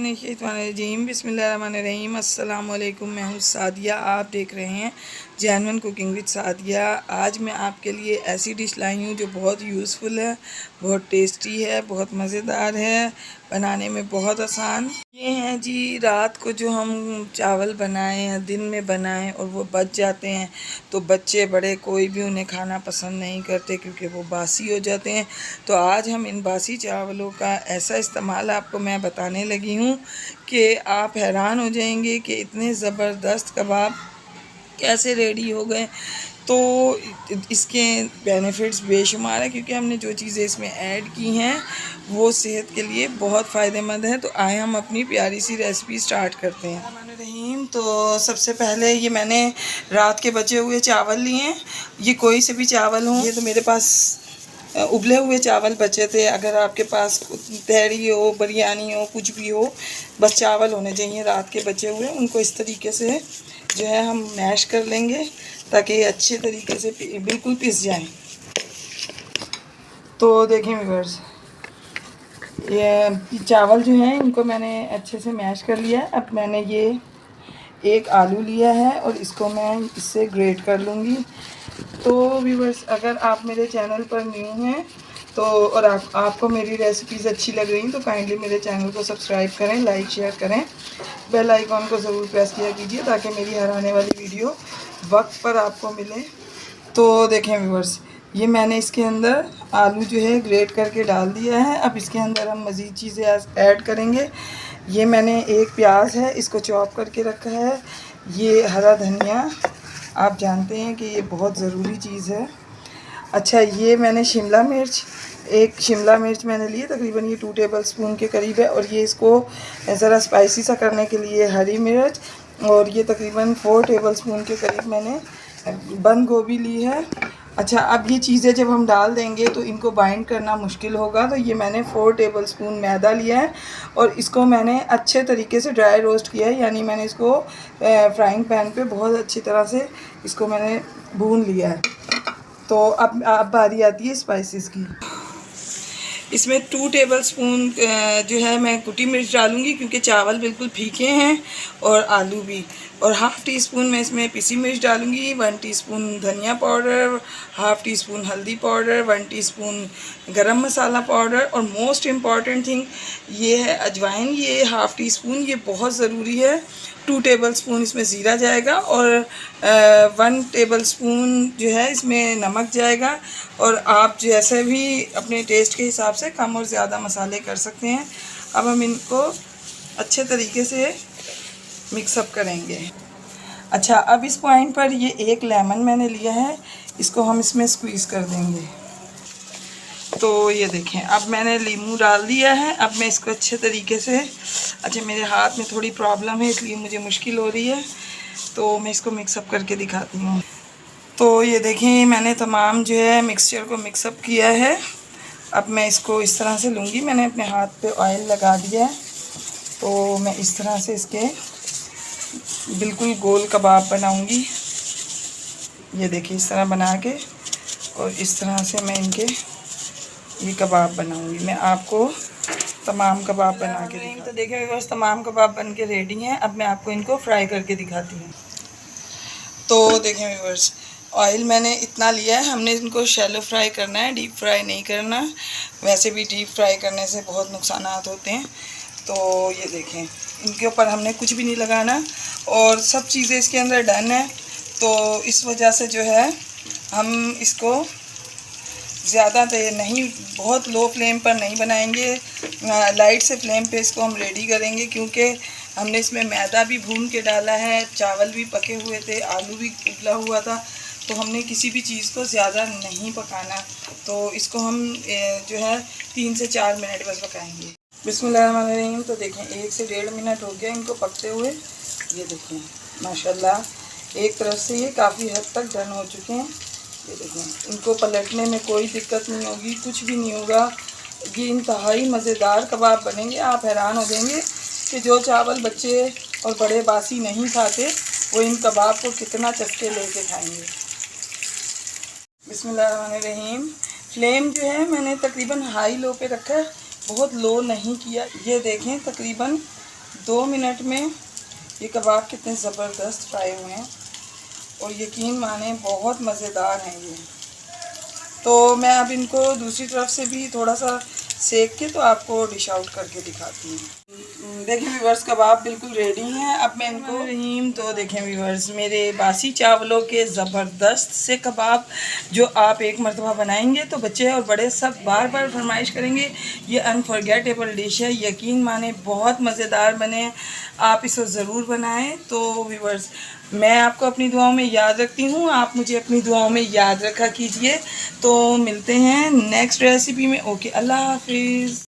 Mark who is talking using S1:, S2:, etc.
S1: मिनश्शैतानिर्रजीम बिस्मिल्लाहिर्रहमानिर्रहीम अस्सलाम वालेकुम। मैं हूँ सादिया, आप देख रहे हैं जैनवन कुकिंग विद सादिया। आज मैं आपके लिए ऐसी डिश लाई हूँ जो बहुत यूज़फुल है, बहुत टेस्टी है, बहुत मज़ेदार है, बनाने में बहुत आसान। ये हैं जी, रात को जो हम चावल बनाएं या दिन में बनाएं और वो बच जाते हैं तो बच्चे बड़े कोई भी उन्हें खाना पसंद नहीं करते क्योंकि वो बासी हो जाते हैं। तो आज हम इन बासी चावलों का ऐसा इस्तेमाल आपको मैं बताने लगी हूँ कि आप हैरान हो जाएंगे कि इतने ज़बरदस्त कबाब कैसे रेडी हो गए। तो इसके बेनिफिट्स बेशुमार है क्योंकि हमने जो चीज़ें इसमें ऐड की हैं वो सेहत के लिए बहुत फ़ायदेमंद है। तो आए हम अपनी प्यारी सी रेसिपी स्टार्ट करते हैं। रहीम, तो सबसे पहले ये मैंने रात के बचे हुए चावल लिए हैं। ये कोई से भी चावल हों, ये तो मेरे पास उबले हुए चावल बचे थे। अगर आपके पास तहरी हो, बिरयानी हो, कुछ भी हो, बस चावल होने चाहिए रात के बचे हुए। उनको इस तरीके से जो है हम मैश कर लेंगे ताकि अच्छे तरीके से बिल्कुल पिस जाएं। तो देखें व्यूअर्स, ये चावल जो हैं इनको मैंने अच्छे से मैश कर लिया है। अब मैंने ये एक आलू लिया है और इसको मैं इससे ग्रेट कर लूँगी। तो व्यूअर्स, अगर आप मेरे चैनल पर न्यू हैं तो और आपको मेरी रेसिपीज़ अच्छी लग रही हैं तो काइंडली मेरे चैनल को सब्सक्राइब करें, लाइक शेयर करें, बेल आइकॉन को ज़रूर प्रेस किया कीजिए ताकि मेरी हर आने वाली वीडियो वक्त पर आपको मिले। तो देखें व्यूअर्स, ये मैंने इसके अंदर आलू जो है ग्रेट करके डाल दिया है। अब इसके अंदर हम मज़ीद चीज़ें ऐड करेंगे। ये मैंने एक प्याज है, इसको चॉप करके रखा है। ये हरा धनिया, आप जानते हैं कि ये बहुत ज़रूरी चीज़ है। अच्छा, ये मैंने शिमला मिर्च, एक शिमला मिर्च मैंने ली, तकरीबन ये 2 टेबलस्पून के करीब है। और ये इसको ज़रा स्पाइसी सा करने के लिए हरी मिर्च, और ये तकरीबन 4 टेबलस्पून के करीब मैंने बंद गोभी ली है। अच्छा, अब ये चीज़ें जब हम डाल देंगे तो इनको बाइंड करना मुश्किल होगा। तो ये मैंने 4 टेबलस्पून मैदा लिया है और इसको मैंने अच्छे तरीके से ड्राई रोस्ट किया है, यानी मैंने इसको फ्राइंग पैन पे बहुत अच्छी तरह से इसको मैंने भून लिया है। तो अब बारी आती है स्पाइसेस की। इसमें 2 टेबलस्पून जो है मैं कुटी मिर्च डालूँगी क्योंकि चावल बिल्कुल फीके हैं और आलू भी। और हाफ़ टी स्पून मैं इसमें पिसी मिर्च डालूँगी, 1 टीस्पून धनिया पाउडर, हाफ़ टी स्पून हल्दी पाउडर, 1 टीस्पून गरम मसाला पाउडर, और मोस्ट इम्पॉर्टेंट थिंग ये है अजवाइन, ये हाफ़ टी स्पून, ये बहुत ज़रूरी है। 2 टेबलस्पून इसमें ज़ीरा जाएगा और 1 टेबलस्पून जो है इसमें नमक जाएगा। और आप जैसे भी अपने टेस्ट के हिसाब से कम और ज़्यादा मसाले कर सकते हैं। अब हम इनको अच्छे तरीके से मिक्सअप करेंगे। अच्छा, अब इस पॉइंट पर ये एक लेमन मैंने लिया है, इसको हम इसमें स्क्वीज़ कर देंगे। तो ये देखें, अब मैंने नींबू डाल दिया है। अब मैं इसको अच्छे तरीके से, अच्छा मेरे हाथ में थोड़ी प्रॉब्लम है इसलिए मुझे मुश्किल हो रही है, तो मैं इसको मिक्सअप करके दिखाती हूँ। तो ये देखें, मैंने तमाम जो है मिक्सचर को मिक्सअप किया है। अब मैं इसको इस तरह से लूँगी, मैंने अपने हाथ पे ऑयल लगा दिया है। तो मैं इस तरह से इसके बिल्कुल गोल कबाब बनाऊँगी। ये देखिए, इस तरह बना के और इस तरह से मैं इनके ये कबाब बनाऊँगी। मैं आपको तमाम कबाब बना के दिखाऊँगी। तो देखिए बस तमाम कबाब बन के रेडी हैं। अब मैं आपको इनको फ्राई करके दिखाती हूँ। तो देखें व्यूअर्स, ऑयल मैंने इतना लिया है, हमने इनको शैलो फ्राई करना है, डीप फ्राई नहीं करना। वैसे भी डीप फ्राई करने से बहुत नुकसानात होते हैं। तो ये देखें, इनके ऊपर हमने कुछ भी नहीं लगाना और सब चीज़ें इसके अंदर डन है। तो इस वजह से जो है हम इसको ज़्यादा देर नहीं, बहुत लो फ्लेम पर नहीं बनाएंगे, लाइट से फ्लेम पे इसको हम रेडी करेंगे क्योंकि हमने इसमें मैदा भी भून के डाला है, चावल भी पके हुए थे, आलू भी उबला हुआ था। तो हमने किसी भी चीज़ को ज़्यादा नहीं पकाना। तो इसको हम जो है 3 से 4 मिनट बस पकाएंगे। बिस्मिल्लाहिर्रहमानिर्रहीम। तो देखें, 1 से 1.5 मिनट हो गया इनको पकते हुए। ये देखें, माशाल्लाह एक तरफ से ये काफ़ी हद तक डन हो चुके हैं। ये देखें, इनको पलटने में कोई दिक्कत नहीं होगी, कुछ भी नहीं होगा। ये इंतहाई मज़ेदार कबाब बनेंगे। आप हैरान हो जाएंगे कि जो चावल बच्चे और बड़े बासी नहीं खाते वो इन कबाब को कितना चस्के लेके खाएंगे। बिस्मिल्लाहिर्रहमानिर्रहीम। फ्लेम जो है मैंने तकरीबन हाई लो पे रखा है, बहुत लो नहीं किया। ये देखें, तकरीबन 2 मिनट में ये कबाब कितने ज़बरदस्त फ्राई हुए हैं और यकीन माने बहुत मज़ेदार हैं ये। तो मैं अब इनको दूसरी तरफ से भी थोड़ा सा सेक के तो आपको डिश आउट करके दिखाती हूँ। देखिए व्यूवर्स, कबाब बिल्कुल रेडी हैं। अब मैं इनको रहीम, तो देखें व्यूवर्स, मेरे बासी चावलों के ज़बरदस्त से कबाब जो आप एक मरतबा बनाएंगे तो बच्चे और बड़े सब बार बार फरमाइश करेंगे। ये अनफॉरगेटेबल डिश है, यकीन माने बहुत मज़ेदार बने। आप इसको ज़रूर बनाएं। तो व्यूवर्स, मैं आपको अपनी दुआओं में याद रखती हूँ, आप मुझे अपनी दुआओं में याद रखा कीजिए। तो मिलते हैं नेक्स्ट रेसिपी में। ओके, अल्लाह हाफिज़।